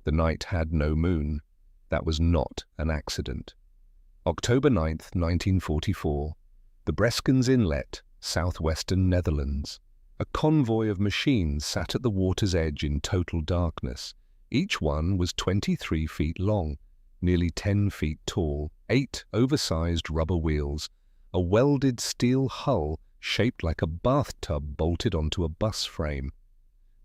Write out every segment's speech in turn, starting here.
The night had no moon. That was not an accident. October 9th, 1944. The Breskens Inlet, southwestern Netherlands. A convoy of machines sat at the water's edge in total darkness. Each one was 23 feet long, nearly 10 feet tall, 8 oversized rubber wheels, a welded steel hull shaped like a bathtub bolted onto a bus frame.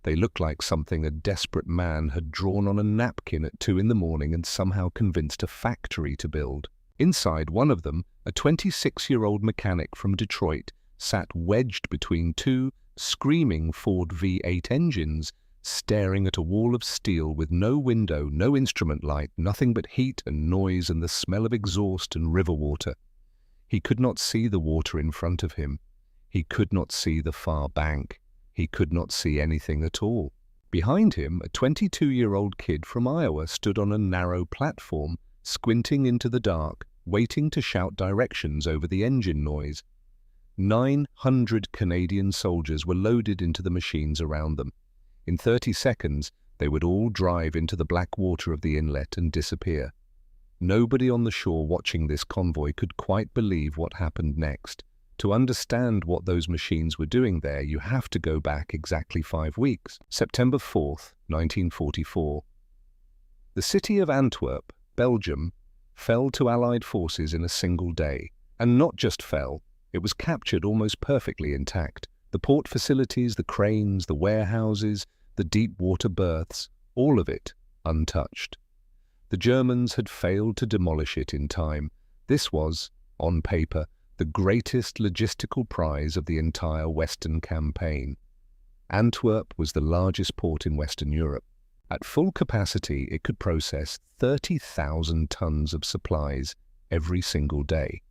They looked like something a desperate man had drawn on a napkin at 2 in the morning and somehow convinced a factory to build. Inside one of them, a 26-year-old mechanic from Detroit sat wedged between 2 screaming Ford V8 engines, staring at a wall of steel with no window, no instrument light, nothing but heat and noise and the smell of exhaust and river water. He could not see the water in front of him. He could not see the far bank. He could not see anything at all. Behind him, a 22-year-old kid from Iowa stood on a narrow platform, squinting into the dark, waiting to shout directions over the engine noise. 900 Canadian soldiers were loaded into the machines around them. In 30 seconds, they would all drive into the black water of the inlet and disappear. Nobody on the shore watching this convoy could quite believe what happened next. To understand what those machines were doing there, you have to go back exactly 5 weeks. September 4th, 1944. The city of Antwerp, Belgium, fell to Allied forces in a single day. And not just fell, it was captured almost perfectly intact. The port facilities, the cranes, the warehouses, the deep water berths, all of it untouched. The Germans had failed to demolish it in time. This was, on paper, the greatest logistical prize of the entire Western campaign. Antwerp was the largest port in Western Europe. At full capacity, it could process 30,000 tons of supplies every single day.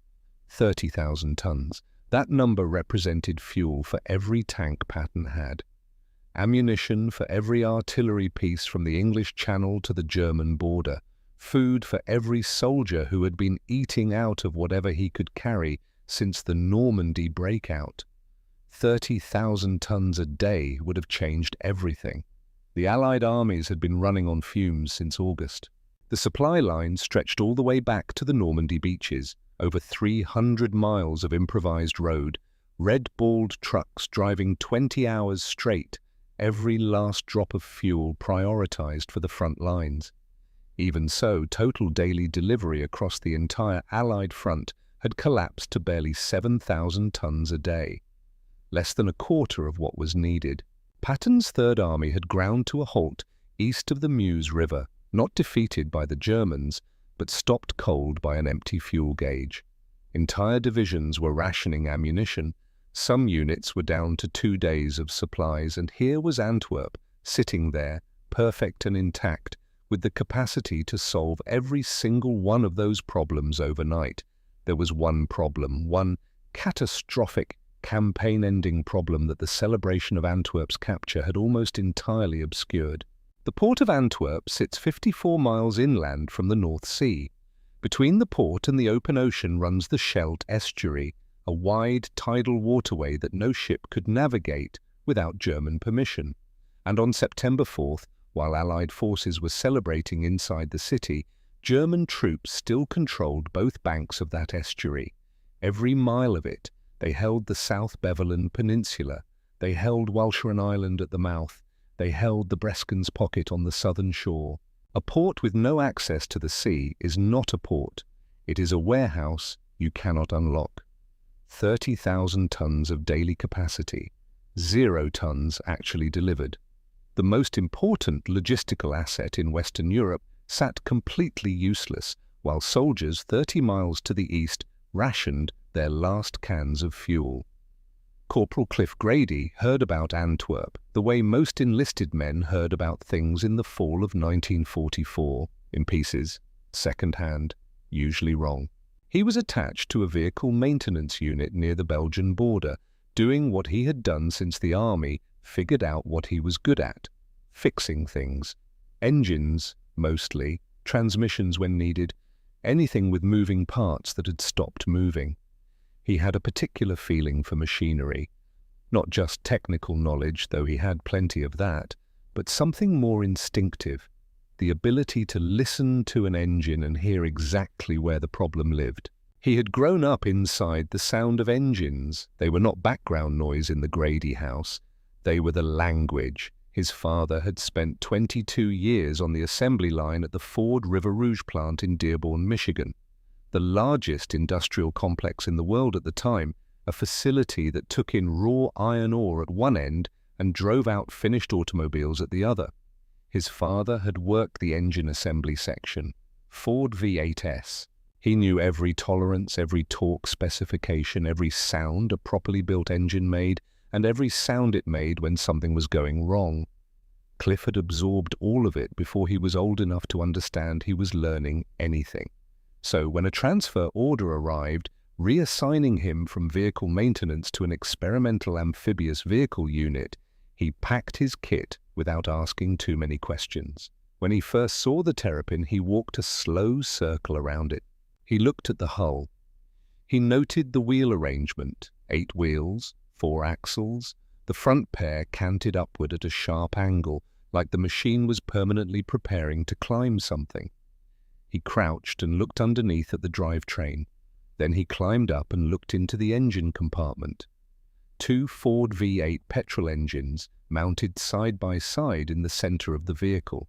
30,000 tons. That number represented fuel for every tank Patton had, ammunition for every artillery piece from the English Channel to the German border, food for every soldier who had been eating out of whatever he could carry since the Normandy breakout. 30,000 tons a day would have changed everything. The Allied armies had been running on fumes since August. The supply line stretched all the way back to the Normandy beaches, over 300 miles of improvised road, red-balled trucks driving 20 hours straight, every last drop of fuel prioritized for the front lines. Even so, total daily delivery across the entire Allied front had collapsed to barely 7,000 tons a day, less than a quarter of what was needed. Patton's Third Army had ground to a halt east of the Meuse River, not defeated by the Germans, but stopped cold by an empty fuel gauge. Entire divisions were rationing ammunition. Some units were down to 2 days of supplies, and here was Antwerp, sitting there, perfect and intact, with the capacity to solve every single one of those problems overnight. There was one problem, one catastrophic, campaign-ending problem that the celebration of Antwerp's capture had almost entirely obscured. The port of Antwerp sits 54 miles inland from the North Sea. Between the port and the open ocean runs the Scheldt estuary, a wide tidal waterway that no ship could navigate without German permission. And on September 4th, while Allied forces were celebrating inside the city, German troops still controlled both banks of that estuary. Every mile of it. They held the South Beveland Peninsula. They held Walcheren Island at the mouth. They held the Breskens Pocket on the southern shore. A port with no access to the sea is not a port. It is a warehouse you cannot unlock. 30,000 tons of daily capacity. 0 tons actually delivered. The most important logistical asset in Western Europe sat completely useless, while soldiers 30 miles to the east rationed their last cans of fuel. Corporal Cliff Grady heard about Antwerp the way most enlisted men heard about things in the fall of 1944, in pieces, second-hand, usually wrong. He was attached to a vehicle maintenance unit near the Belgian border, doing what he had done since the army figured out what he was good at: fixing things. Engines, mostly, transmissions when needed, anything with moving parts that had stopped moving. He had a particular feeling for machinery, not just technical knowledge, though he had plenty of that, but something more instinctive, the ability to listen to an engine and hear exactly where the problem lived. He had grown up inside the sound of engines. They were not background noise in the Grady house. They were the language. His father had spent 22 years on the assembly line at the Ford River Rouge plant in Dearborn, Michigan, the largest industrial complex in the world at the time, a facility that took in raw iron ore at one end and drove out finished automobiles at the other. His father had worked the engine assembly section, Ford V8S. He knew every tolerance, every torque specification, every sound a properly built engine made, and every sound it made when something was going wrong. Cliff had absorbed all of it before he was old enough to understand he was learning anything. So when a transfer order arrived, reassigning him from vehicle maintenance to an experimental amphibious vehicle unit, he packed his kit without asking too many questions. When he first saw the Terrapin, he walked a slow circle around it. He looked at the hull. He noted the wheel arrangement, 8 wheels, 4 axles, the front pair canted upward at a sharp angle, like the machine was permanently preparing to climb something. He crouched and looked underneath at the drivetrain. Then he climbed up and looked into the engine compartment. 2 Ford V8 petrol engines mounted side by side in the center of the vehicle.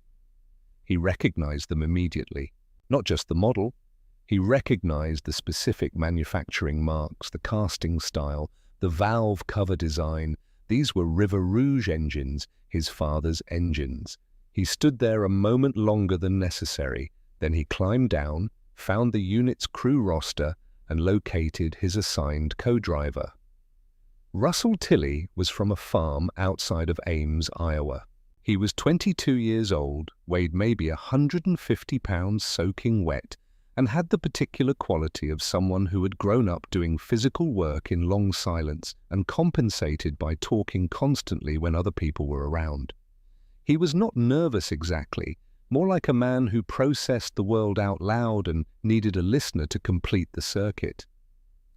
He recognized them immediately. Not just the model. He recognized the specific manufacturing marks, the casting style, the valve cover design. These were River Rouge engines, his father's engines. He stood there a moment longer than necessary. Then he climbed down, found the unit's crew roster, and located his assigned co-driver. Russell Tilley was from a farm outside of Ames, Iowa. He was 22 years old, weighed maybe 150 pounds soaking wet, and had the particular quality of someone who had grown up doing physical work in long silence and compensated by talking constantly when other people were around. He was not nervous exactly, more like a man who processed the world out loud and needed a listener to complete the circuit.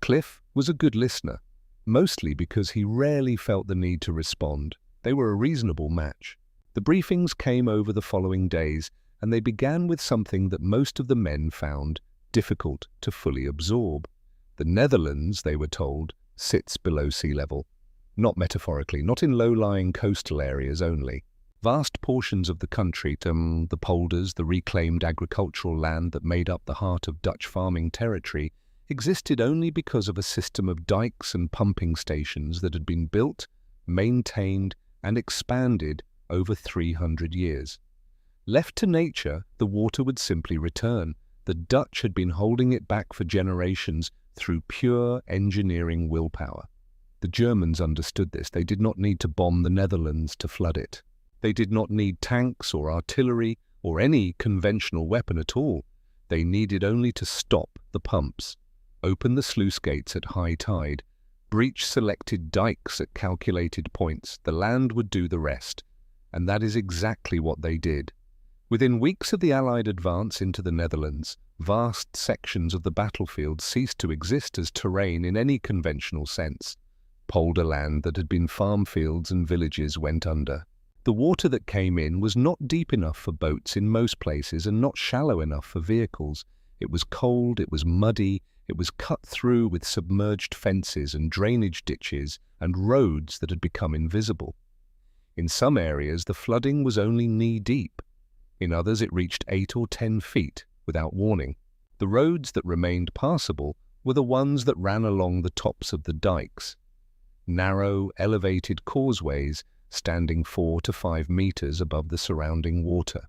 Cliff was a good listener, mostly because he rarely felt the need to respond. They were a reasonable match. The briefings came over the following days, and they began with something that most of the men found difficult to fully absorb. The Netherlands, they were told, sits below sea level. Not metaphorically, not in low-lying coastal areas only. Vast portions of the country, the polders, the reclaimed agricultural land that made up the heart of Dutch farming territory, existed only because of a system of dikes and pumping stations that had been built, maintained, and expanded over 300 years. Left to nature, the water would simply return. The Dutch had been holding it back for generations through pure engineering willpower. The Germans understood this. They did not need to bomb the Netherlands to flood it. They did not need tanks or artillery or any conventional weapon at all. They needed only to stop the pumps, open the sluice gates at high tide, breach selected dikes at calculated points. The land would do the rest. And that is exactly what they did. Within weeks of the Allied advance into the Netherlands, vast sections of the battlefield ceased to exist as terrain in any conventional sense. Polder land that had been farm fields and villages went under. The water that came in was not deep enough for boats in most places and not shallow enough for vehicles. It was cold, it was muddy, it was cut through with submerged fences and drainage ditches and roads that had become invisible. In some areas, the flooding was only knee-deep. In others, it reached 8 or 10 feet without warning. The roads that remained passable were the ones that ran along the tops of the dikes. Narrow, elevated causeways standing 4 to 5 meters above the surrounding water.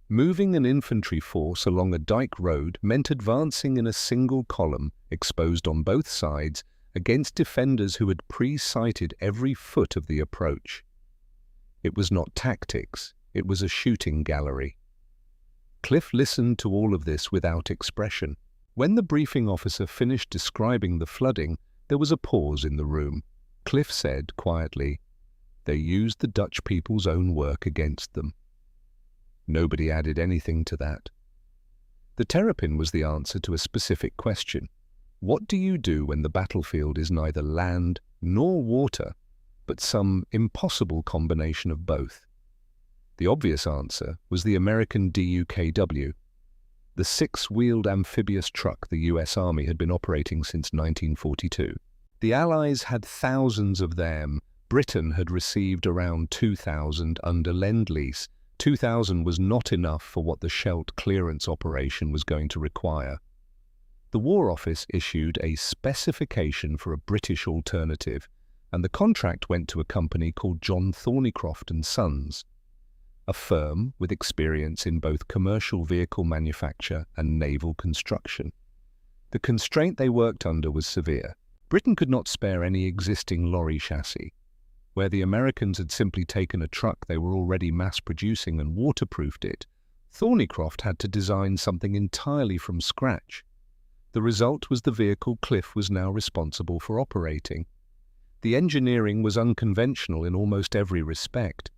Moving an infantry force along a dike road meant advancing in a single column, exposed on both sides, against defenders who had pre-sighted every foot of the approach. It was not tactics, it was a shooting gallery. Cliff listened to all of this without expression. When the briefing officer finished describing the flooding, there was a pause in the room. Cliff said quietly, "They used the Dutch people's own work against them." Nobody added anything to that. The Terrapin was the answer to a specific question. What do you do when the battlefield is neither land nor water, but some impossible combination of both? The obvious answer was the American DUKW, the six-wheeled amphibious truck the US Army had been operating since 1942. The Allies had thousands of them. Britain had received around 2,000 under Lend-Lease. 2,000 was not enough for what the Scheldt clearance operation was going to require. The War Office issued a specification for a British alternative, and the contract went to a company called John Thornycroft and Sons, a firm with experience in both commercial vehicle manufacture and naval construction. The constraint they worked under was severe. Britain could not spare any existing lorry chassis. Where the Americans had simply taken a truck they were already mass-producing and waterproofed it, Thornycroft had to design something entirely from scratch. The result was the vehicle Cliff was now responsible for operating. The engineering was unconventional in almost every respect.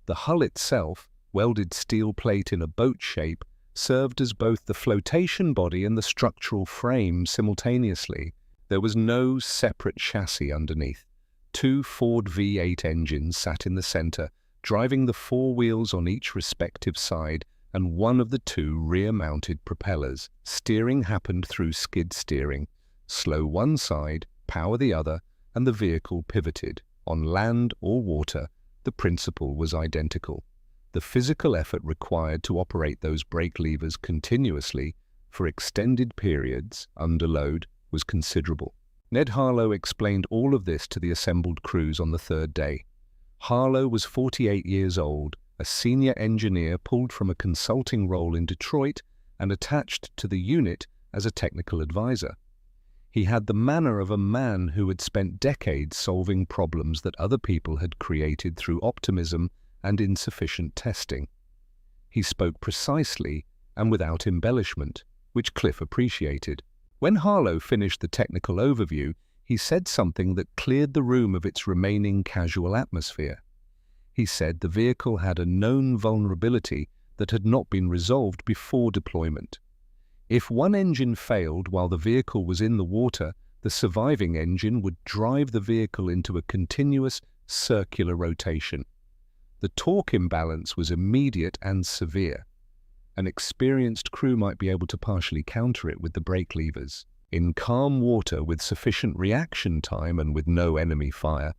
The hull itself, welded steel plate in a boat shape, served as both the flotation body and the structural frame simultaneously. There was no separate chassis underneath. Two Ford V8 engines sat in the center, driving the four wheels on each respective side, and one of the two rear-mounted propellers. Steering happened through skid steering. Slow one side, power the other, and the vehicle pivoted. On land or water, the principle was identical. The physical effort required to operate those brake levers continuously for extended periods under load was considerable. Ned Harlow explained all of this to the assembled crews on the third day. Harlow was 48 years old, a senior engineer pulled from a consulting role in Detroit and attached to the unit as a technical advisor. He had the manner of a man who had spent decades solving problems that other people had created through optimism and insufficient testing. He spoke precisely and without embellishment, which Cliff appreciated. When Harlow finished the technical overview, he said something that cleared the room of its remaining casual atmosphere. He said the vehicle had a known vulnerability that had not been resolved before deployment. If one engine failed while the vehicle was in the water, the surviving engine would drive the vehicle into a continuous circular rotation. The torque imbalance was immediate and severe. An experienced crew might be able to partially counter it with the brake levers. In calm water with sufficient reaction time and with no enemy fire,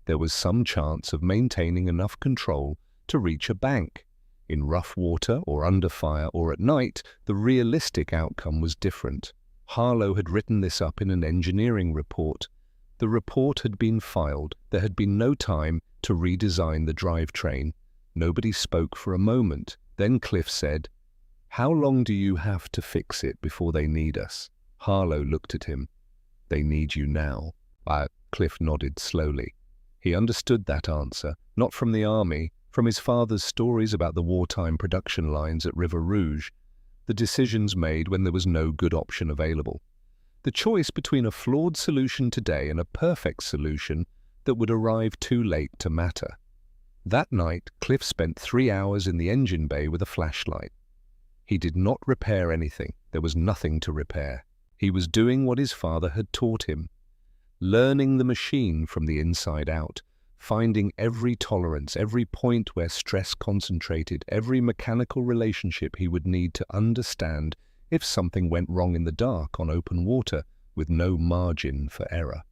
there was some chance of maintaining enough control to reach a bank. In rough water or under fire or at night, the realistic outcome was different. Harlow had written this up in an engineering report. The report had been filed. There had been no time to redesign the drivetrain. Nobody spoke for a moment. Then Cliff said, "How long do you have to fix it before they need us?" Harlow looked at him. "They need you now." Cliff nodded slowly. He understood that answer, not from the army, from his father's stories about the wartime production lines at River Rouge, the decisions made when there was no good option available. The choice between a flawed solution today and a perfect solution that would arrive too late to matter. That night, Cliff spent 3 hours in the engine bay with a flashlight. He did not repair anything. There was nothing to repair. He was doing what his father had taught him, learning the machine from the inside out, finding every tolerance, every point where stress concentrated, every mechanical relationship he would need to understand if something went wrong in the dark on open water with no margin for error.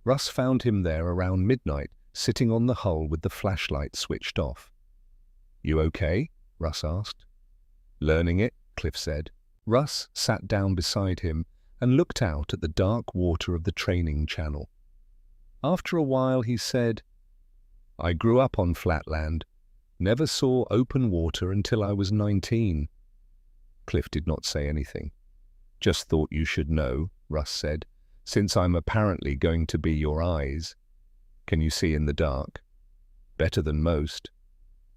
Russ found him there around midnight, sitting on the hull with the flashlight switched off. "You okay?" Russ asked. "Learning it," Cliff said. Russ sat down beside him and looked out at the dark water of the training channel. After a while he said, "I grew up on flatland, never saw open water until I was 19. Cliff did not say anything. "Just thought you should know," Russ said, "since I'm apparently going to be your eyes. Can you see in the dark?" "Better than most."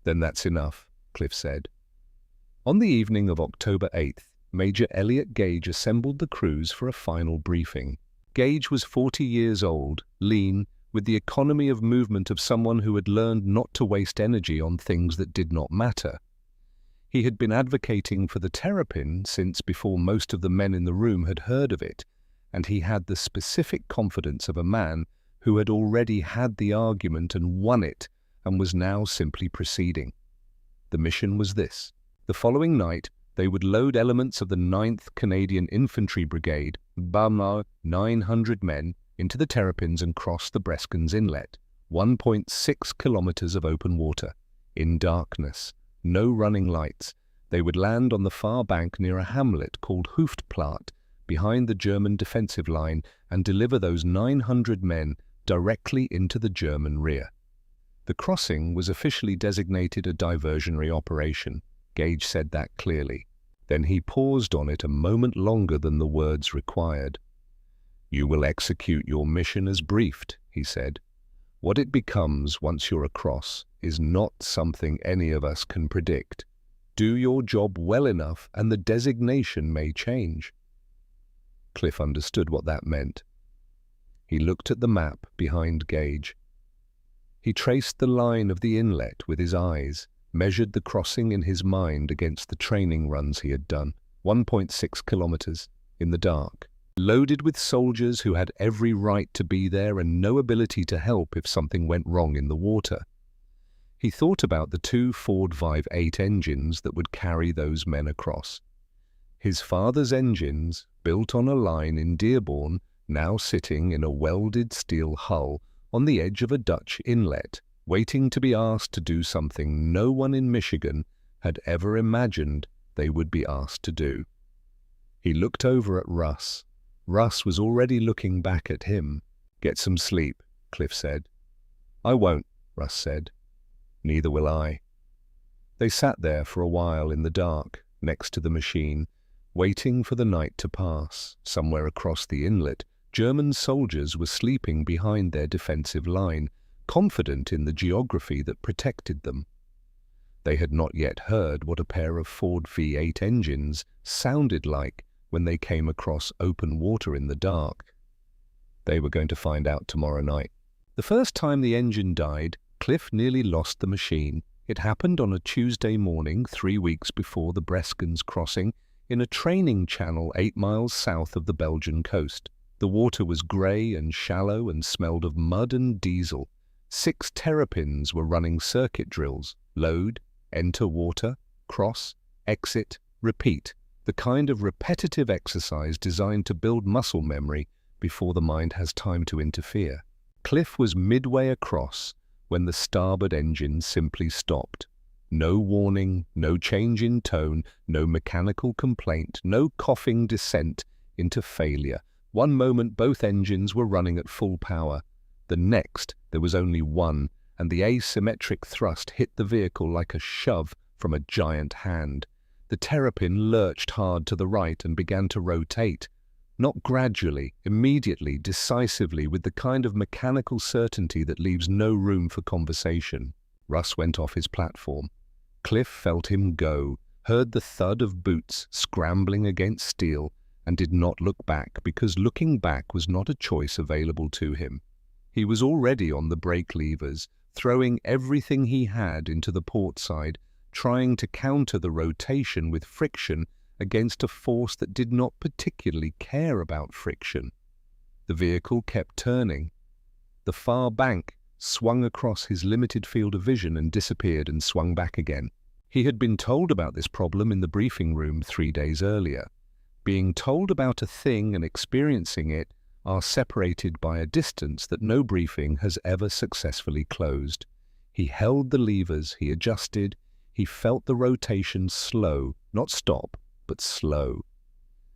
"Then that's enough," Cliff said. On the evening of October 8th, Major Elliot Gage assembled the crews for a final briefing. Gage was 40 years old, lean, with the economy of movement of someone who had learned not to waste energy on things that did not matter. He had been advocating for the terrapin since before most of the men in the room had heard of it, and he had the specific confidence of a man who had already had the argument and won it and was now simply proceeding. The mission was this. The following night, they would load elements of the 9th Canadian Infantry Brigade, BAMA, 900 men, into the Terrapins and cross the Breskens Inlet, 1.6 kilometers of open water. In darkness, no running lights, they would land on the far bank near a hamlet called Hoofdplaat, behind the German defensive line, and deliver those 900 men directly into the German rear. The crossing was officially designated a diversionary operation. Gage said that clearly. Then he paused on it a moment longer than the words required. "You will execute your mission as briefed," he said. "What it becomes once you're across is not something any of us can predict. Do your job well enough and the designation may change." Cliff understood what that meant. He looked at the map behind Gage. He traced the line of the inlet with his eyes, measured the crossing in his mind against the training runs he had done, 1.6 kilometers, in the dark, loaded with soldiers who had every right to be there and no ability to help if something went wrong in the water. He thought about the 2 Ford 5.8 engines that would carry those men across. His father's engines, built on a line in Dearborn, now sitting in a welded steel hull on the edge of a Dutch inlet, waiting to be asked to do something no one in Michigan had ever imagined they would be asked to do. He looked over at Russ. Russ was already looking back at him. "Get some sleep," Cliff said. "I won't," Russ said. "Neither will I." They sat there for a while in the dark, next to the machine, waiting for the night to pass. Somewhere across the inlet, German soldiers were sleeping behind their defensive line, confident in the geography that protected them. They had not yet heard what a pair of Ford V8 engines sounded like when they came across open water in the dark. They were going to find out tomorrow night. The first time the engine died, Cliff nearly lost the machine. It happened on a Tuesday morning 3 weeks before the Breskens crossing in a training channel 8 miles south of the Belgian coast. The water was grey and shallow and smelled of mud and diesel. 6 Terrapins were running circuit drills: load, enter water, cross, exit, repeat, the kind of repetitive exercise designed to build muscle memory before the mind has time to interfere. Cliff was midway across when the starboard engine simply stopped. No warning, no change in tone, no mechanical complaint, no coughing descent into failure. One moment both engines were running at full power. The next there was only one, and the asymmetric thrust hit the vehicle like a shove from a giant hand. The Terrapin lurched hard to the right and began to rotate. Not gradually, immediately, decisively, with the kind of mechanical certainty that leaves no room for conversation. Russ went off his platform. Cliff felt him go, heard the thud of boots scrambling against steel, and did not look back, because looking back was not a choice available to him. He was already on the brake levers, throwing everything he had into the port side, trying to counter the rotation with friction against a force that did not particularly care about friction. The vehicle kept turning. The far bank swung across his limited field of vision and disappeared and swung back again. He had been told about this problem in the briefing room 3 days earlier. Being told about a thing and experiencing it are separated by a distance that no briefing has ever successfully closed. He held the levers, he adjusted, he felt the rotation slow, not stop, but slow.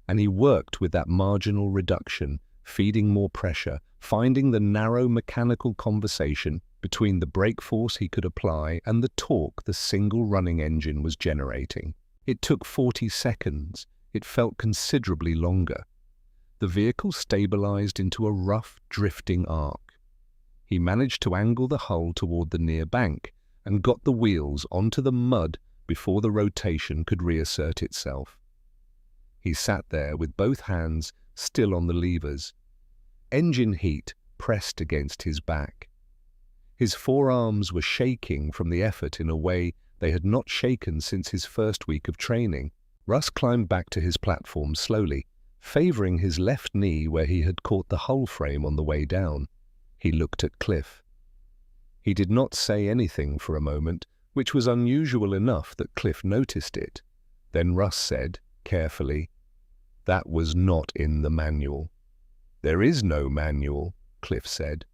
And he worked with that marginal reduction, feeding more pressure, finding the narrow mechanical conversation between the brake force he could apply and the torque the single running engine was generating. It took 40 seconds. It felt considerably longer. The vehicle stabilized into a rough, drifting arc. He managed to angle the hull toward the near bank and got the wheels onto the mud before the rotation could reassert itself. He sat there with both hands still on the levers. Engine heat pressed against his back. His forearms were shaking from the effort in a way they had not shaken since his first week of training. Russ climbed back to his platform slowly, favoring his left knee where he had caught the hull frame on the way down. He looked at Cliff. He did not say anything for a moment, which was unusual enough that Cliff noticed it. Then Russ said, carefully, "That was not in the manual." "There is no manual," Cliff said.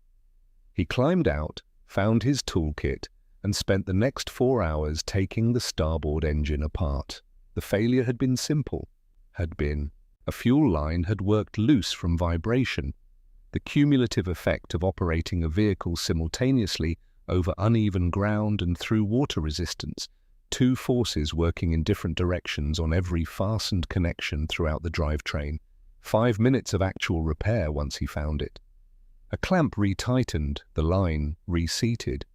He climbed out, found his toolkit, and spent the next 4 hours taking the starboard engine apart. The failure had been simple. A fuel line had worked loose from vibration. The cumulative effect of operating a vehicle simultaneously over uneven ground and through water resistance, two forces working in different directions on every fastened connection throughout the drivetrain. 5 minutes of actual repair once he found it. A clamp retightened, the line reseated.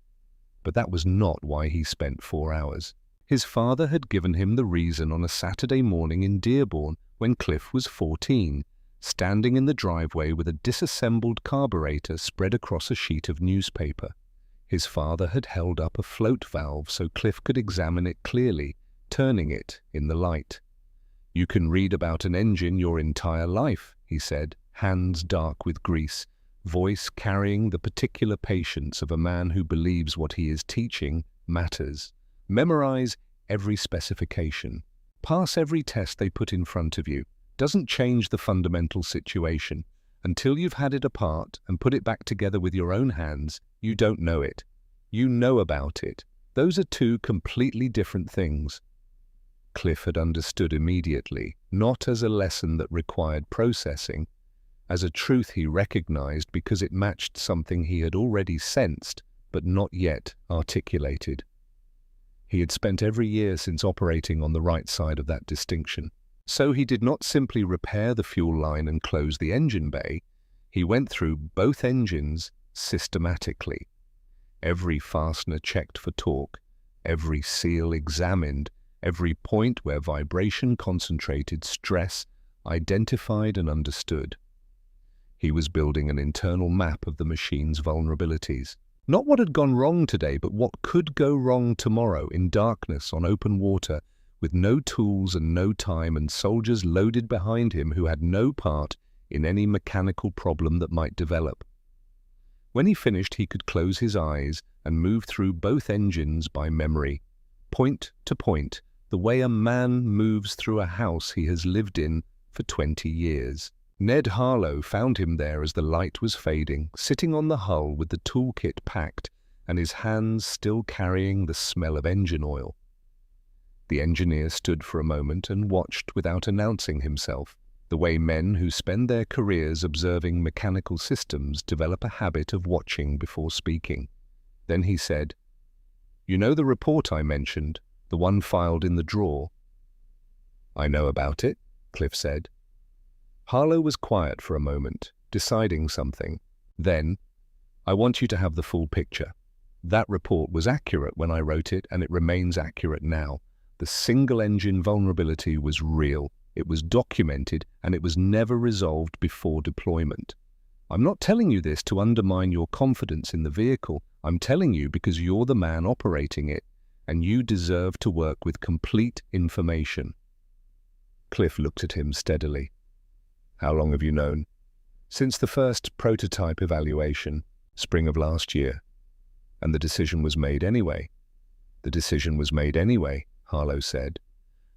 But that was not why he spent 4 hours. His father had given him the reason on a Saturday morning in Dearborn when Cliff was 14, standing in the driveway with a disassembled carburetor spread across a sheet of newspaper. His father had held up a float valve so Cliff could examine it clearly, turning it in the light. "You can read about an engine your entire life," he said, hands dark with grease, voice carrying the particular patience of a man who believes what he is teaching matters. "Memorize every specification. Pass every test they put in front of you. Doesn't change the fundamental situation. Until you've had it apart and put it back together with your own hands, you don't know it. You know about it. Those are two completely different things." Cliff had understood immediately, not as a lesson that required processing, as a truth he recognized because it matched something he had already sensed but not yet articulated. He had spent every year since operating on the right side of that distinction. So he did not simply repair the fuel line and close the engine bay. He went through both engines systematically. Every fastener checked for torque, every seal examined, every point where vibration concentrated stress identified and understood. He was building an internal map of the machine's vulnerabilities. Not what had gone wrong today, but what could go wrong tomorrow in darkness on open water, with no tools and no time and soldiers loaded behind him who had no part in any mechanical problem that might develop. When he finished, he could close his eyes and move through both engines by memory, point to point, the way a man moves through a house he has lived in for 20 years. Ned Harlow found him there as the light was fading, sitting on the hull with the toolkit packed and his hands still carrying the smell of engine oil. The engineer stood for a moment and watched without announcing himself, the way men who spend their careers observing mechanical systems develop a habit of watching before speaking. Then he said, "You know the report I mentioned, the one filed in the drawer?" "I know about it," Cliff said. Harlow was quiet for a moment, deciding something. Then, "I want you to have the full picture. That report was accurate when I wrote it, and it remains accurate now. The single-engine vulnerability was real. It was documented, and it was never resolved before deployment. I'm not telling you this to undermine your confidence in the vehicle. I'm telling you because you're the man operating it, and you deserve to work with complete information." Cliff looked at him steadily. "How long have you known?" "Since the first prototype evaluation, spring of last year." "And the decision was made anyway?" "The decision was made anyway," Harlow said.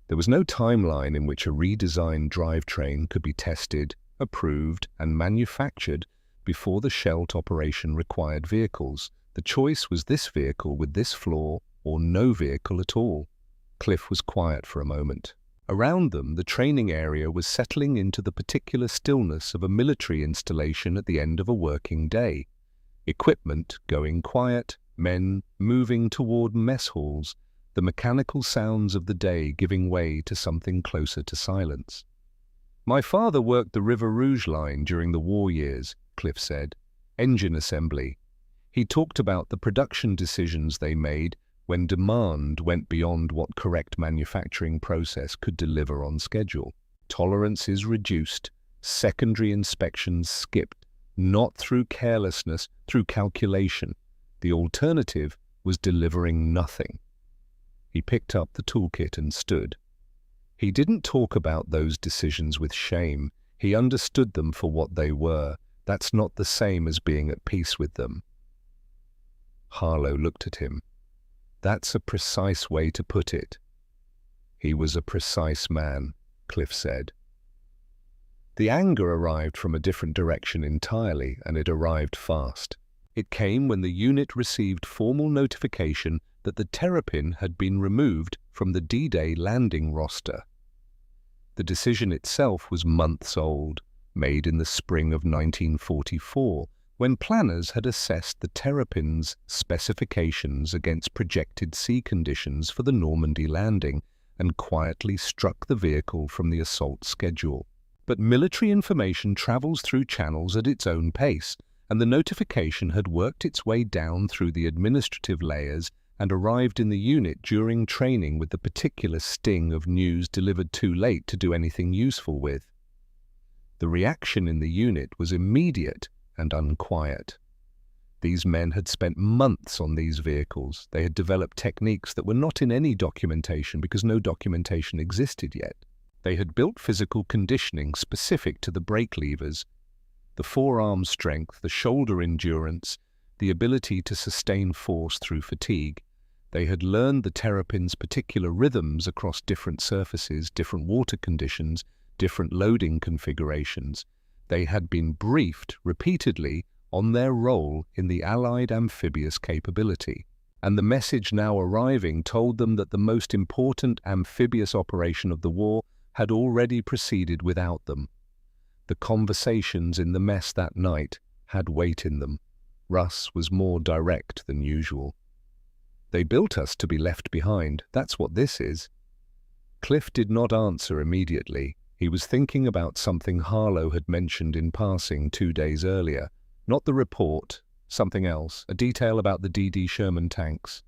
There was no timeline in which a redesigned drivetrain could be tested, approved, and manufactured before the Shelt operation required vehicles. The choice was this vehicle with this flaw or no vehicle at all. Cliff was quiet for a moment. Around them, the training area was settling into the particular stillness of a military installation at the end of a working day. Equipment going quiet, men moving toward mess halls, the mechanical sounds of the day giving way to something closer to silence. "My father worked the River Rouge line during the war years," Cliff said. "Engine assembly. He talked about the production decisions they made when demand went beyond what correct manufacturing process could deliver on schedule. Tolerances reduced, secondary inspections skipped, not through carelessness, through calculation. The alternative was delivering nothing." He picked up the toolkit and stood. He didn't talk about those decisions with shame. He understood them for what they were. That's not the same as being at peace with them. Harlow looked at him. That's a precise way to put it. He was a precise man, Cliff said. The anger arrived from a different direction entirely, and it arrived fast. It came when the unit received formal notification that the Terrapin had been removed from the D-Day landing roster. The decision itself was months old, made in the spring of 1944, when planners had assessed the Terrapin's specifications against projected sea conditions for the Normandy landing and quietly struck the vehicle from the assault schedule. But military information travels through channels at its own pace, and the notification had worked its way down through the administrative layers and arrived in the unit during training with the particular sting of news delivered too late to do anything useful with. The reaction in the unit was immediate and unquiet. These men had spent months on these vehicles. They had developed techniques that were not in any documentation because no documentation existed yet. They had built physical conditioning specific to the brake levers, the forearm strength, the shoulder endurance, the ability to sustain force through fatigue. They had learned the Terrapin's particular rhythms across different surfaces, different water conditions, different loading configurations. They had been briefed repeatedly on their role in the Allied amphibious capability, and the message now arriving told them that the most important amphibious operation of the war had already proceeded without them. The conversations in the mess that night had weight in them. Russ was more direct than usual. "They built us to be left behind, that's what this is." Cliff did not answer immediately. He was thinking about something Harlow had mentioned in passing 2 days earlier. Not the report, something else, a detail about the D.D. Sherman tanks.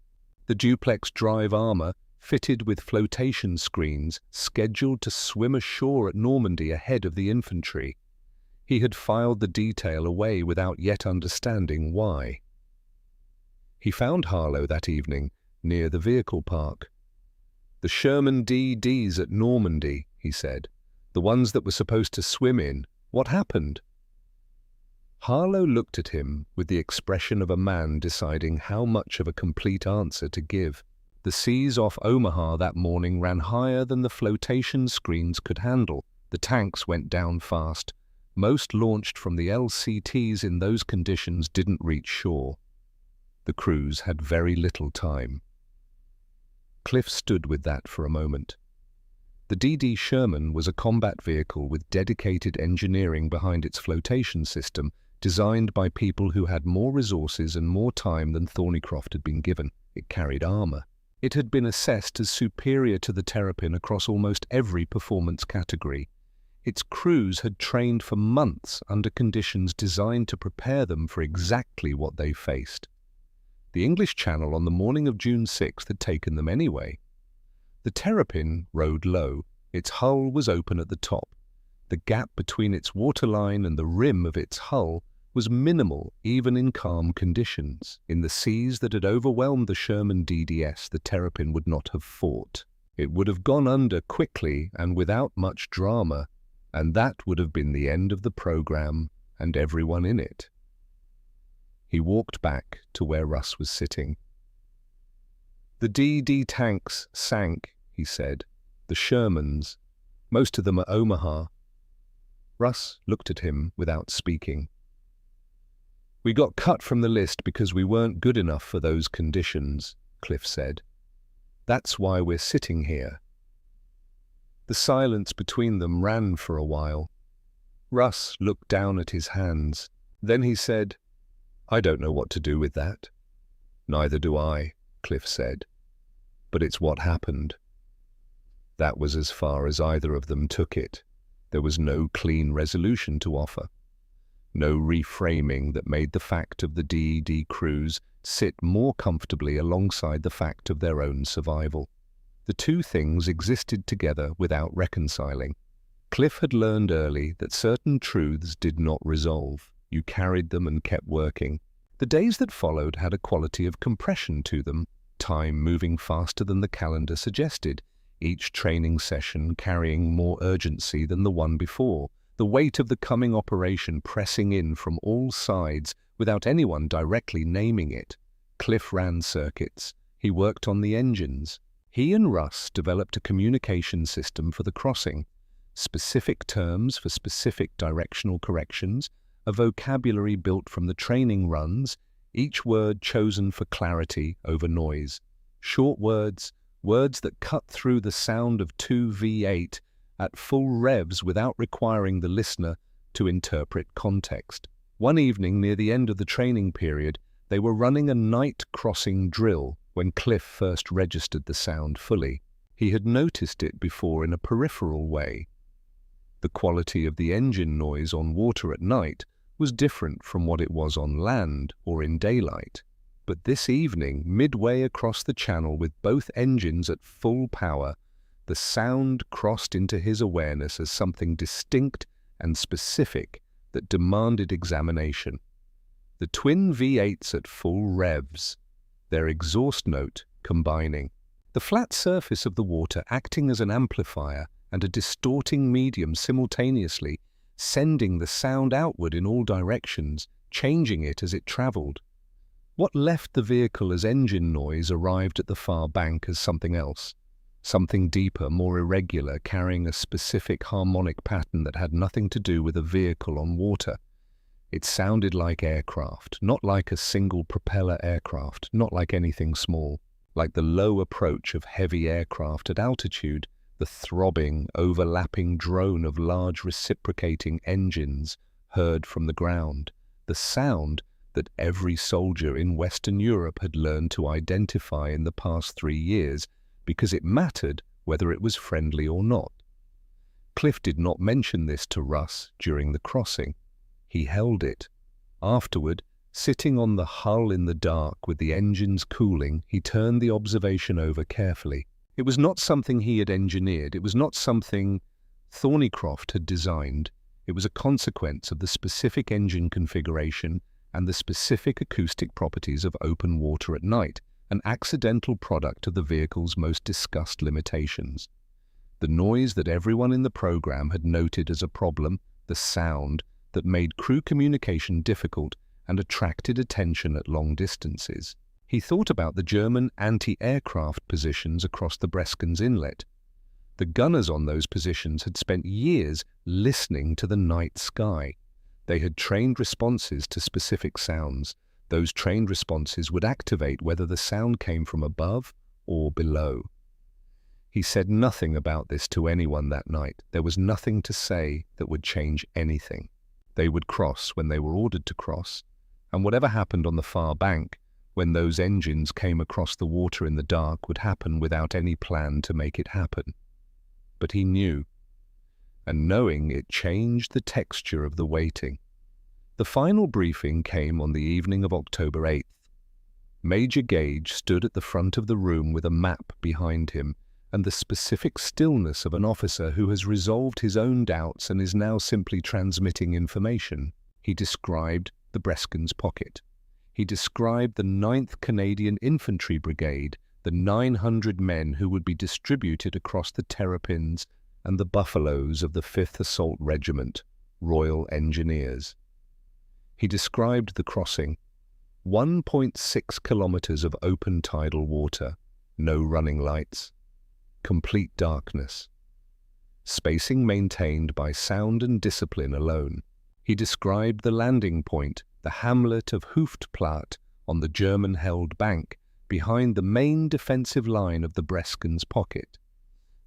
The duplex drive armor, fitted with flotation screens, scheduled to swim ashore at Normandy ahead of the infantry. He had filed the detail away without yet understanding why. He found Harlow that evening, near the vehicle park. "The Sherman D.D.s at Normandy," he said. "The ones that were supposed to swim in. What happened?" Harlow looked at him with the expression of a man deciding how much of a complete answer to give. The seas off Omaha that morning ran higher than the flotation screens could handle. The tanks went down fast. Most launched from the LCTs in those conditions didn't reach shore. The crews had very little time. Cliff stood with that for a moment. The D.D. Sherman was a combat vehicle with dedicated engineering behind its flotation system, designed by people who had more resources and more time than Thornycroft had been given. It carried armor. It had been assessed as superior to the Terrapin across almost every performance category. Its crews had trained for months under conditions designed to prepare them for exactly what they faced. The English Channel on the morning of June 6th had taken them anyway. The Terrapin rode low. Its hull was open at the top. The gap between its waterline and the rim of its hull was minimal even in calm conditions. In the seas that had overwhelmed the Sherman DDS, the Terrapin would not have fought. It would have gone under quickly and without much drama, and that would have been the end of the program and everyone in it. He walked back to where Russ was sitting. "The D.D. tanks sank," he said. "The Shermans. Most of them are Omaha." Russ looked at him without speaking. "We got cut from the list because we weren't good enough for those conditions," Cliff said. "That's why we're sitting here." The silence between them ran for a while. Russ looked down at his hands. Then he said, "I don't know what to do with that." "Neither do I," Cliff said. "But it's what happened." That was as far as either of them took it. There was no clean resolution to offer. No reframing that made the fact of the D.D. crews sit more comfortably alongside the fact of their own survival. The two things existed together without reconciling. Cliff had learned early that certain truths did not resolve. You carried them and kept working. The days that followed had a quality of compression to them, time moving faster than the calendar suggested, each training session carrying more urgency than the one before, the weight of the coming operation pressing in from all sides without anyone directly naming it. Cliff ran circuits. He worked on the engines. He and Russ developed a communication system for the crossing, specific terms for specific directional corrections, a vocabulary built from the training runs, each word chosen for clarity over noise. Short words, words that cut through the sound of 2v8 at full revs without requiring the listener to interpret context. One evening near the end of the training period, they were running a night crossing drill when Cliff first registered the sound fully. He had noticed it before in a peripheral way. The quality of the engine noise on water at night was different from what it was on land or in daylight. But this evening, midway across the channel with both engines at full power, the sound crossed into his awareness as something distinct and specific that demanded examination. The twin V8s at full revs, their exhaust note combining. The flat surface of the water acting as an amplifier and a distorting medium simultaneously, sending the sound outward in all directions, changing it as it traveled. What left the vehicle as engine noise arrived at the far bank as something else, something deeper, more irregular, carrying a specific harmonic pattern that had nothing to do with a vehicle on water. It sounded like aircraft, not like a single propeller aircraft, not like anything small, like the low approach of heavy aircraft at altitude, the throbbing, overlapping drone of large reciprocating engines heard from the ground, the sound that every soldier in Western Europe had learned to identify in the past 3 years because it mattered whether it was friendly or not. Cliff did not mention this to Russ during the crossing. He held it. Afterward, sitting on the hull in the dark with the engines cooling, he turned the observation over carefully. It was not something he had engineered. It was not something Thornycroft had designed. It was a consequence of the specific engine configuration and the specific acoustic properties of open water at night, an accidental product of the vehicle's most discussed limitations. The noise that everyone in the program had noted as a problem, the sound that made crew communication difficult and attracted attention at long distances. He thought about the German anti-aircraft positions across the Breskens Inlet. The gunners on those positions had spent years listening to the night sky. They had trained responses to specific sounds. Those trained responses would activate whether the sound came from above or below. He said nothing about this to anyone that night. There was nothing to say that would change anything. They would cross when they were ordered to cross, and whatever happened on the far bank, when those engines came across the water in the dark, would happen without any plan to make it happen. But he knew, and knowing it changed the texture of the waiting. The final briefing came on the evening of October 8th. Major Gage stood at the front of the room with a map behind him and the specific stillness of an officer who has resolved his own doubts and is now simply transmitting information. He described the Breskens Pocket. He described the 9th Canadian Infantry Brigade, the 900 men who would be distributed across the Terrapins and the Buffaloes of the 5th Assault Regiment, Royal Engineers. He described the crossing, 1.6 kilometers of open tidal water, no running lights, complete darkness, spacing maintained by sound and discipline alone. He described the landing point, the hamlet of Hoofdplaat on the German-held bank behind the main defensive line of the Breskens Pocket.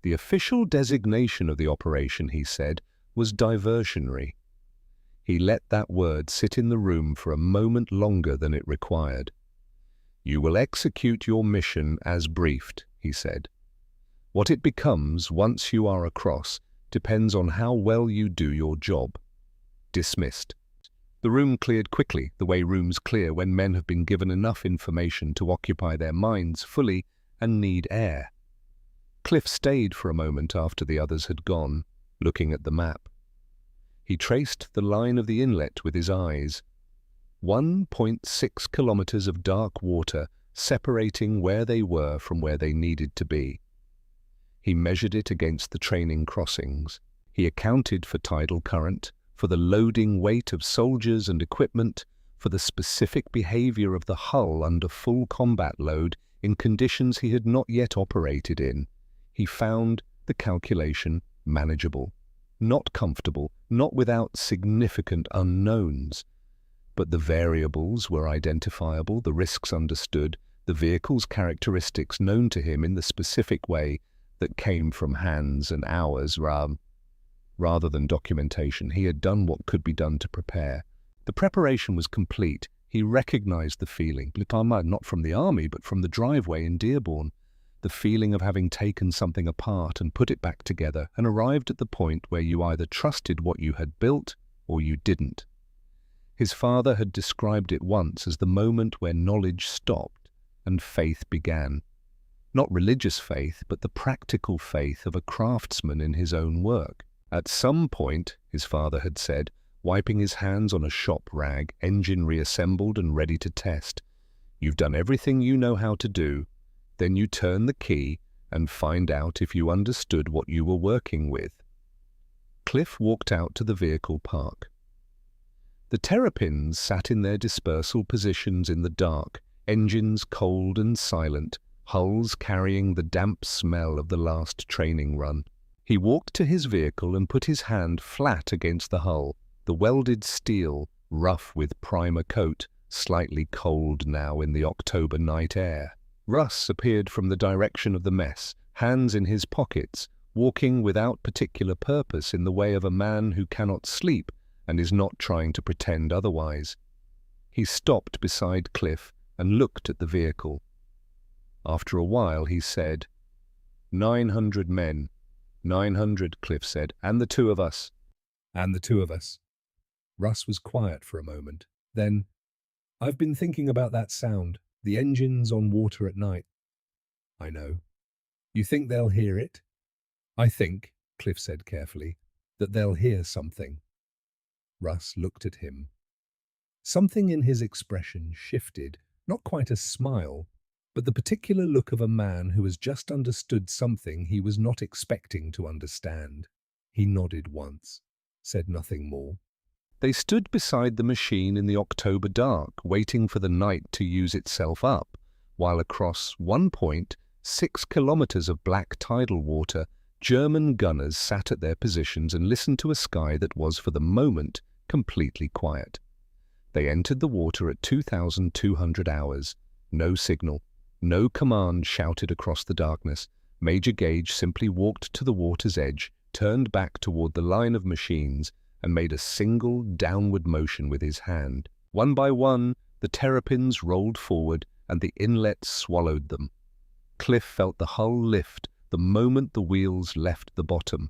The official designation of the operation, he said, was diversionary. He let that word sit in the room for a moment longer than it required. "You will execute your mission as briefed," he said. "What it becomes once you are across depends on how well you do your job." Dismissed. The room cleared quickly, the way rooms clear when men have been given enough information to occupy their minds fully and need air. Cliff stayed for a moment after the others had gone, looking at the map. He traced the line of the inlet with his eyes. 1.6 kilometers of dark water separating where they were from where they needed to be. He measured it against the training crossings. He accounted for tidal current, for the loading weight of soldiers and equipment, for the specific behavior of the hull under full combat load, in conditions he had not yet operated in. He found the calculation manageable. Not comfortable, not without significant unknowns. But the variables were identifiable, the risks understood, the vehicle's characteristics known to him in the specific way that came from hands and hours rather than documentation. He had done what could be done to prepare. The preparation was complete. He recognized the feeling, not from the army, but from the driveway in Dearborn, the feeling of having taken something apart and put it back together and arrived at the point where you either trusted what you had built or you didn't. His father had described it once as the moment where knowledge stopped and faith began. Not religious faith, but the practical faith of a craftsman in his own work. At some point, his father had said, wiping his hands on a shop rag, engine reassembled and ready to test, "You've done everything you know how to do. Then you turn the key and find out if you understood what you were working with." Cliff walked out to the vehicle park. The terrapins sat in their dispersal positions in the dark, engines cold and silent, hulls carrying the damp smell of the last training run. He walked to his vehicle and put his hand flat against the hull, the welded steel, rough with primer coat, slightly cold now in the October night air. Russ appeared from the direction of the mess, hands in his pockets, walking without particular purpose in the way of a man who cannot sleep and is not trying to pretend otherwise. He stopped beside Cliff and looked at the vehicle. After a while he said, 900 men. 900, Cliff said, and the two of us. And the two of us. Russ was quiet for a moment. Then, "I've been thinking about that sound, the engines on water at night." "I know. You think they'll hear it?" "I think," Cliff said carefully, "that they'll hear something." Russ looked at him. Something in his expression shifted, not quite a smile, but the particular look of a man who has just understood something he was not expecting to understand. He nodded once, said nothing more. They stood beside the machine in the October dark, waiting for the night to use itself up, while across one point, 6 kilometers of black tidal water, German gunners sat at their positions and listened to a sky that was, for the moment, completely quiet. They entered the water at 2,200 hours. No signal, no command shouted across the darkness. Major Gage simply walked to the water's edge, turned back toward the line of machines, and made a single downward motion with his hand. One by one, the terrapins rolled forward, and the inlet swallowed them. Cliff felt the hull lift the moment the wheels left the bottom.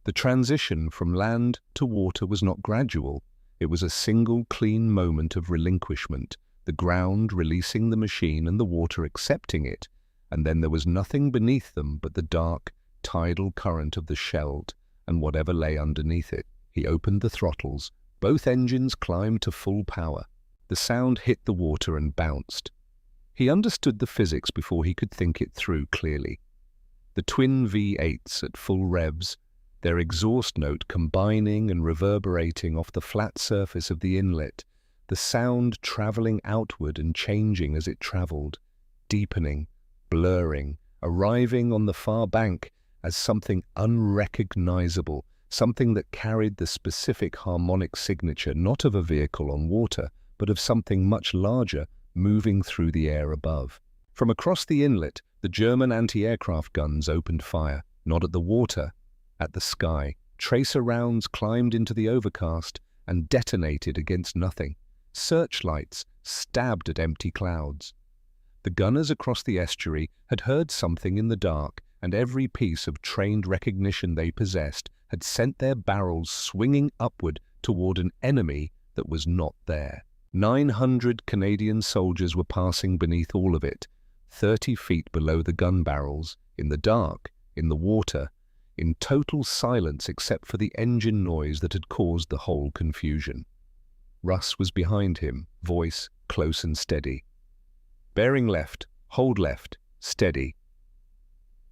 The transition from land to water was not gradual. It was a single clean moment of relinquishment, the ground releasing the machine and the water accepting it, and then there was nothing beneath them but the dark, tidal current of the Scheldt and whatever lay underneath it. He opened the throttles. Both engines climbed to full power. The sound hit the water and bounced. He understood the physics before he could think it through clearly. The twin V8s at full revs, their exhaust note combining and reverberating off the flat surface of the inlet, the sound traveling outward and changing as it traveled, deepening, blurring, arriving on the far bank as something unrecognizable, something that carried the specific harmonic signature not of a vehicle on water, but of something much larger moving through the air above. From across the inlet, the German anti-aircraft guns opened fire, not at the water, at the sky. Tracer rounds climbed into the overcast and detonated against nothing. Searchlights stabbed at empty clouds. The gunners across the estuary had heard something in the dark, and every piece of trained recognition they possessed had sent their barrels swinging upward toward an enemy that was not there. 900 Canadian soldiers were passing beneath all of it, 30 feet below the gun barrels, in the dark, in the water, in total silence except for the engine noise that had caused the whole confusion. Russ was behind him, voice close and steady. "Bearing left, hold left, steady."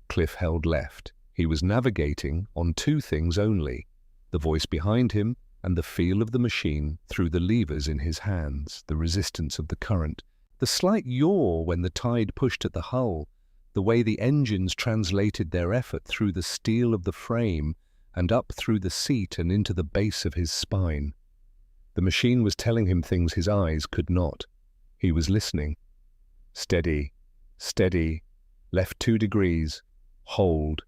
Cliff held left. He was navigating on two things only, the voice behind him and the feel of the machine through the levers in his hands, the resistance of the current. The slight yaw when the tide pushed at the hull, the way the engines translated their effort through the steel of the frame and up through the seat and into the base of his spine. The machine was telling him things his eyes could not. He was listening. Steady, steady, left 2 degrees, hold.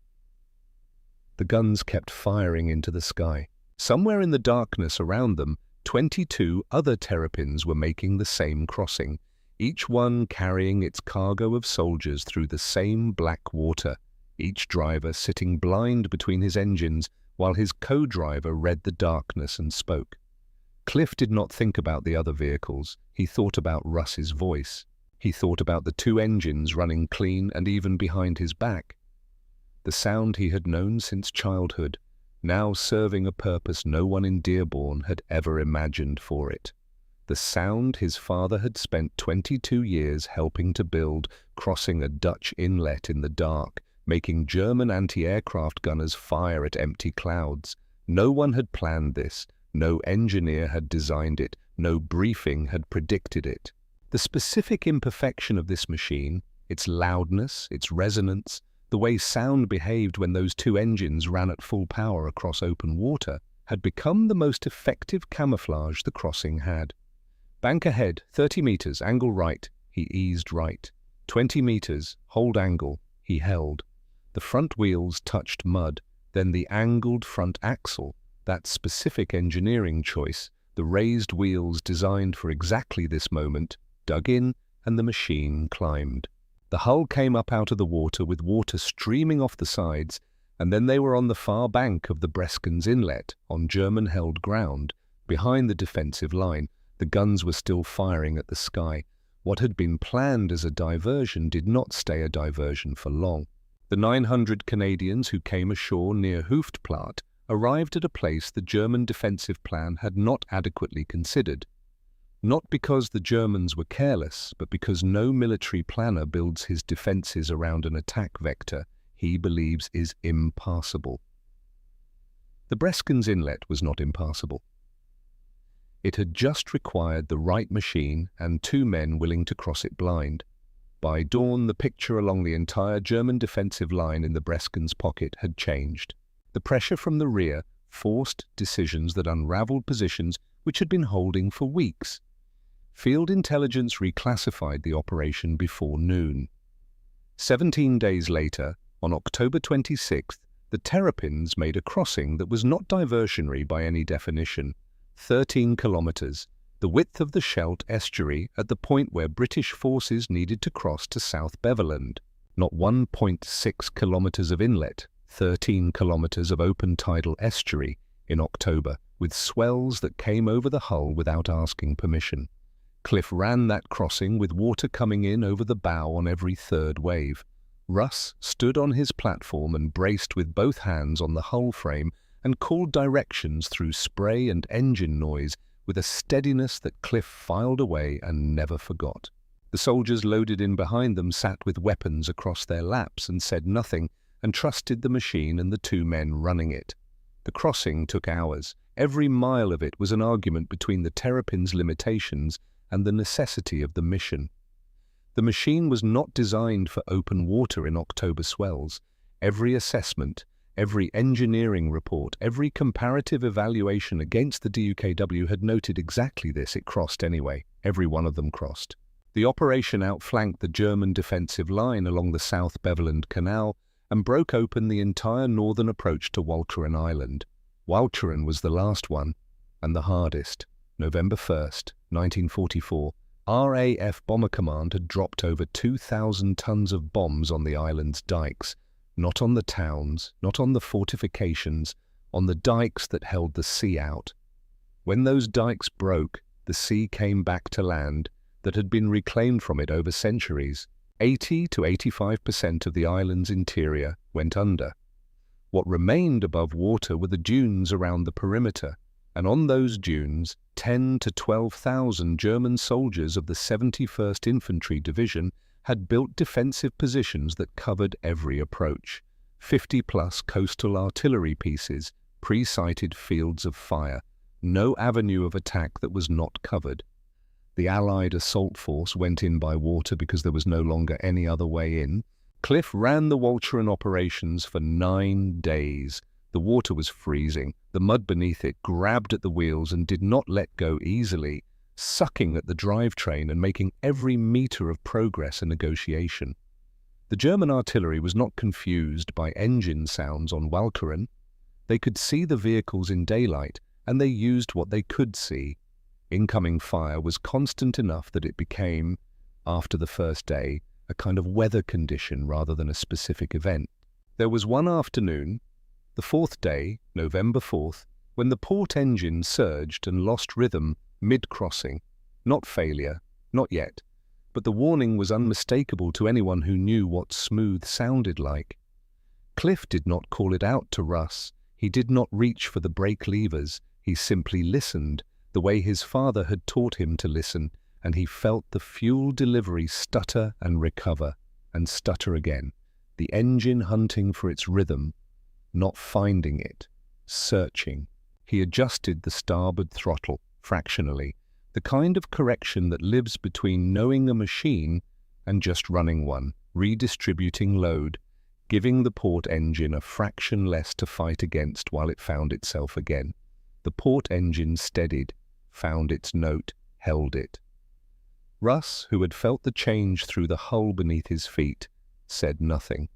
The guns kept firing into the sky. Somewhere in the darkness around them, 22 other terrapins were making the same crossing, each one carrying its cargo of soldiers through the same black water, each driver sitting blind between his engines while his co-driver read the darkness and spoke. Cliff did not think about the other vehicles. He thought about Russ's voice. He thought about the 2 engines running clean and even behind his back. The sound he had known since childhood, now serving a purpose no one in Dearborn had ever imagined for it. The sound his father had spent 22 years helping to build, crossing a Dutch inlet in the dark, making German anti-aircraft gunners fire at empty clouds. No one had planned this. No engineer had designed it. No briefing had predicted it. The specific imperfection of this machine, its loudness, its resonance, the way sound behaved when those 2 engines ran at full power across open water, had become the most effective camouflage the crossing had. Bank ahead, 30 meters, angle right, he eased right. 20 meters, hold angle, he held. The front wheels touched mud, then the angled front axle, that specific engineering choice, the raised wheels designed for exactly this moment, dug in, and the machine climbed. The hull came up out of the water with water streaming off the sides, and then they were on the far bank of the Breskens Inlet, on German-held ground, behind the defensive line. The guns were still firing at the sky. What had been planned as a diversion did not stay a diversion for long. The 900 Canadians who came ashore near Hoofdplaat arrived at a place the German defensive plan had not adequately considered. Not because the Germans were careless, but because no military planner builds his defenses around an attack vector he believes is impassable. The Breskens Inlet was not impassable. It had just required the right machine and 2 men willing to cross it blind. By dawn, the picture along the entire German defensive line in the Breskens pocket had changed. The pressure from the rear forced decisions that unraveled positions which had been holding for weeks. Field intelligence reclassified the operation before noon. 17 days later, on October 26th, the Terrapins made a crossing that was not diversionary by any definition. 13 kilometers, the width of the Scheldt estuary at the point where British forces needed to cross to South Beverland. Not 1.6 kilometers of inlet, 13 kilometers of open tidal estuary in October, with swells that came over the hull without asking permission. Cliff ran that crossing with water coming in over the bow on every 3rd wave. Russ stood on his platform and braced with both hands on the hull frame and called directions through spray and engine noise with a steadiness that Cliff filed away and never forgot. The soldiers loaded in behind them sat with weapons across their laps and said nothing, and trusted the machine and the 2 men running it. The crossing took hours. Every mile of it was an argument between the Terrapins' limitations and the necessity of the mission. The machine was not designed for open water in October swells. Every assessment, every engineering report, every comparative evaluation against the DUKW had noted exactly this. It crossed anyway. Every one of them crossed. The operation outflanked the German defensive line along the South Beverland Canal and broke open the entire northern approach to Walcheren Island. Walcheren was the last one, and the hardest. November 1st, 1944, RAF Bomber Command had dropped over 2,000 tons of bombs on the island's dikes, not on the towns, not on the fortifications, on the dikes that held the sea out. When those dikes broke, the sea came back to land that had been reclaimed from it over centuries. 80 to 85% of the island's interior went under. What remained above water were the dunes around the perimeter, and on those dunes, 10 to 12,000 German soldiers of the 71st Infantry Division had built defensive positions that covered every approach. 50-plus coastal artillery pieces, pre-sighted fields of fire, no avenue of attack that was not covered. The Allied assault force went in by water because there was no longer any other way in. Cliff ran the Walcheren operations for 9 days. The water was freezing. The mud beneath it grabbed at the wheels and did not let go easily, sucking at the drivetrain and making every meter of progress a negotiation. The German artillery was not confused by engine sounds on Walcheren. They could see the vehicles in daylight, and they used what they could see. Incoming fire was constant enough that it became, after the first day, a kind of weather condition rather than a specific event. There was one afternoon, the 4th day, November 4th, when the port engine surged and lost rhythm mid-crossing. Not failure, not yet, but the warning was unmistakable to anyone who knew what smooth sounded like. Cliff did not call it out to Russ. He did not reach for the brake levers. He simply listened, the way his father had taught him to listen, and he felt the fuel delivery stutter and recover, and stutter again, the engine hunting for its rhythm, not finding it, searching. He adjusted the starboard throttle, fractionally, the kind of correction that lives between knowing a machine and just running one, redistributing load, giving the port engine a fraction less to fight against while it found itself again. The port engine steadied, found its note, held it. Russ, who had felt the change through the hull beneath his feet, said nothing.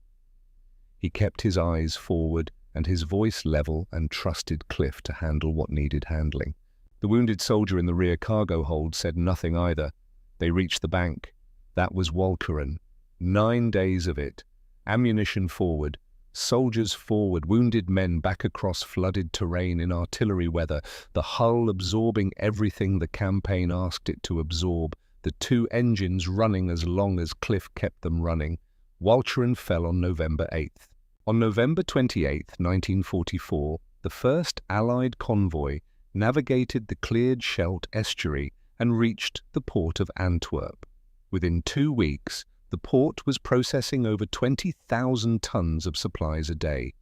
He kept his eyes forward and his voice level and trusted Cliff to handle what needed handling. The wounded soldier in the rear cargo hold said nothing either. They reached the bank. That was Walcheren. 9 days of it. Ammunition forward. Soldiers forward. Wounded men back across flooded terrain in artillery weather. The hull absorbing everything the campaign asked it to absorb. The 2 engines running as long as Cliff kept them running. Walcheren fell on November 8th. On November 28, 1944, the first Allied convoy navigated the cleared Scheldt estuary and reached the port of Antwerp. Within 2 weeks, the port was processing over 20,000 tons of supplies a day.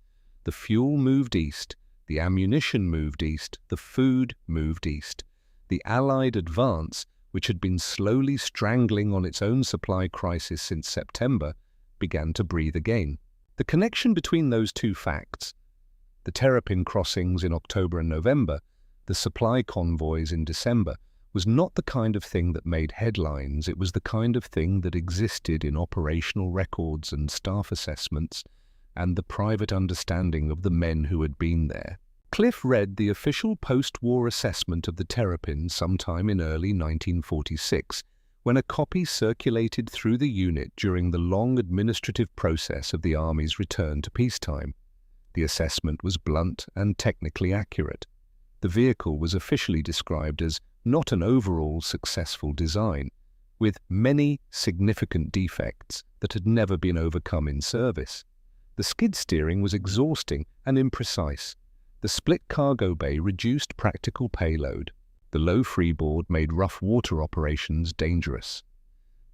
The fuel moved east, the ammunition moved east, the food moved east. The Allied advance, which had been slowly strangling on its own supply crisis since September, began to breathe again. The connection between those 2 facts, the Terrapin crossings in October and November, the supply convoys in December, was not the kind of thing that made headlines. It was the kind of thing that existed in operational records and staff assessments and the private understanding of the men who had been there. Cliff read the official post-war assessment of the Terrapin sometime in early 1946, when a copy circulated through the unit during the long administrative process of the Army's return to peacetime. The assessment was blunt and technically accurate. The vehicle was officially described as not an overall successful design, with many significant defects that had never been overcome in service. The skid steering was exhausting and imprecise. The split cargo bay reduced practical payload. The low freeboard made rough water operations dangerous.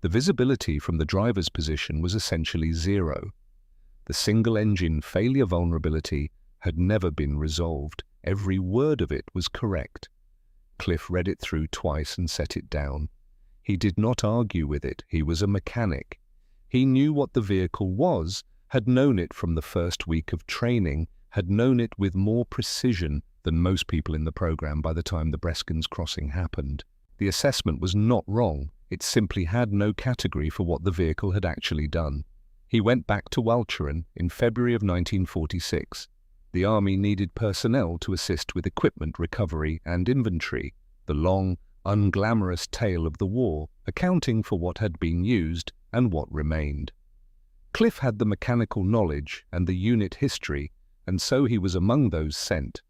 The visibility from the driver's position was essentially zero. The single-engine failure vulnerability had never been resolved. Every word of it was correct. Cliff read it through twice and set it down. He did not argue with it. He was a mechanic. He knew what the vehicle was, had known it from the first week of training, had known it with more precision than most people in the program by the time the Breskens crossing happened. The assessment was not wrong. It simply had no category for what the vehicle had actually done. He went back to Walcheren in February of 1946. The Army needed personnel to assist with equipment recovery and inventory, the long, unglamorous tale of the war, accounting for what had been used and what remained. Cliff had the mechanical knowledge and the unit history, and so he was among those sent.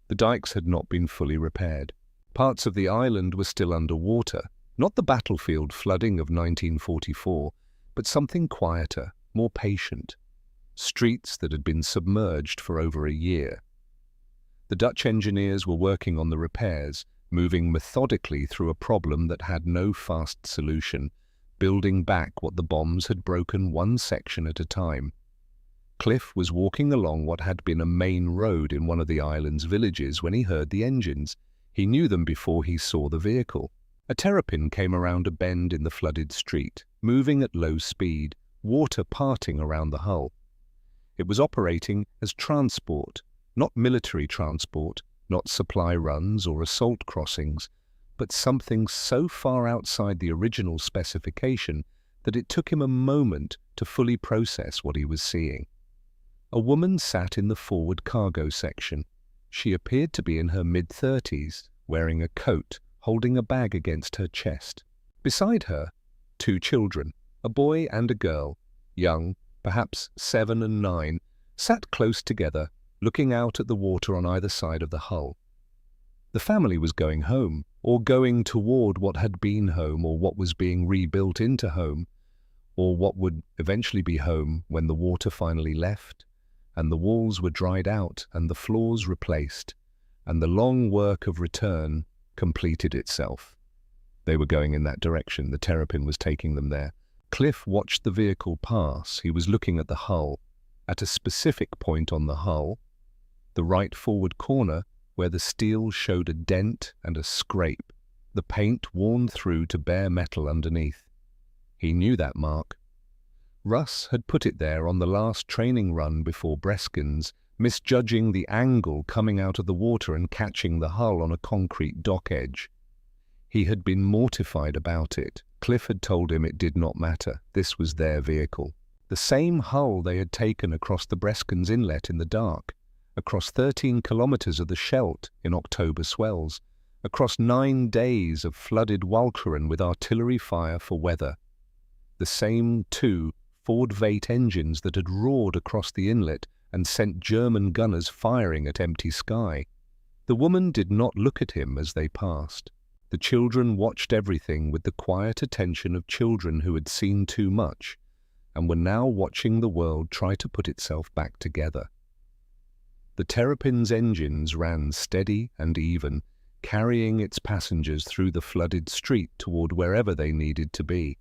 The dikes had not been fully repaired. Parts of the island were still underwater, not the battlefield flooding of 1944, but something quieter, more patient. Streets that had been submerged for over a year. The Dutch engineers were working on the repairs, moving methodically through a problem that had no fast solution, building back what the bombs had broken one section at a time. Cliff was walking along what had been a main road in one of the island's villages when he heard the engines. He knew them before he saw the vehicle. A terrapin came around a bend in the flooded street, moving at low speed, water parting around the hull. It was operating as transport, not military transport, not supply runs or assault crossings, but something so far outside the original specification that it took him a moment to fully process what he was seeing. A woman sat in the forward cargo section. She appeared to be in her mid-30s, wearing a coat, holding a bag against her chest. Beside her, 2 children, a boy and a girl, young, perhaps 7 and 9, sat close together, looking out at the water on either side of the hull. The family was going home, or going toward what had been home, or what was being rebuilt into home, or what would eventually be home when the water finally left, and the walls were dried out and the floors replaced, and the long work of return completed itself. They were going in that direction. The terrapin was taking them there. Cliff watched the vehicle pass. He was looking at the hull. At a specific point on the hull, the right forward corner, where the steel showed a dent and a scrape, the paint worn through to bare metal underneath. He knew that mark. Russ had put it there on the last training run before Breskins, misjudging the angle coming out of the water and catching the hull on a concrete dock edge. He had been mortified about it. Cliff had told him it did not matter. This was their vehicle. The same hull they had taken across the Breskins Inlet in the dark, across 13 kilometers of the Scheldt in October swells, across 9 days of flooded Walcheren with artillery fire for weather. The same 2 Ford Veit engines that had roared across the inlet and sent German gunners firing at empty sky. The woman did not look at him as they passed. The children watched everything with the quiet attention of children who had seen too much and were now watching the world try to put itself back together. The terrapin's engines ran steady and even, carrying its passengers through the flooded street toward wherever they needed to be.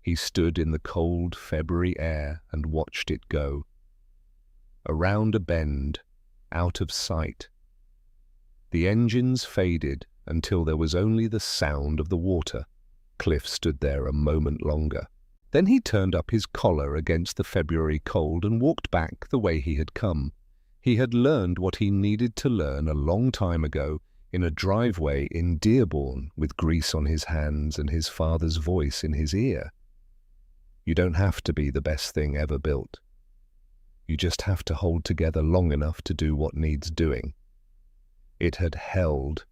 He stood in the cold February air and watched it go. Around a bend, out of sight. The engines faded until there was only the sound of the water. Cliff stood there a moment longer. Then he turned up his collar against the February cold and walked back the way he had come. He had learned what he needed to learn a long time ago in a driveway in Dearborn with grease on his hands and his father's voice in his ear. You don't have to be the best thing ever built. You just have to hold together long enough to do what needs doing. It had held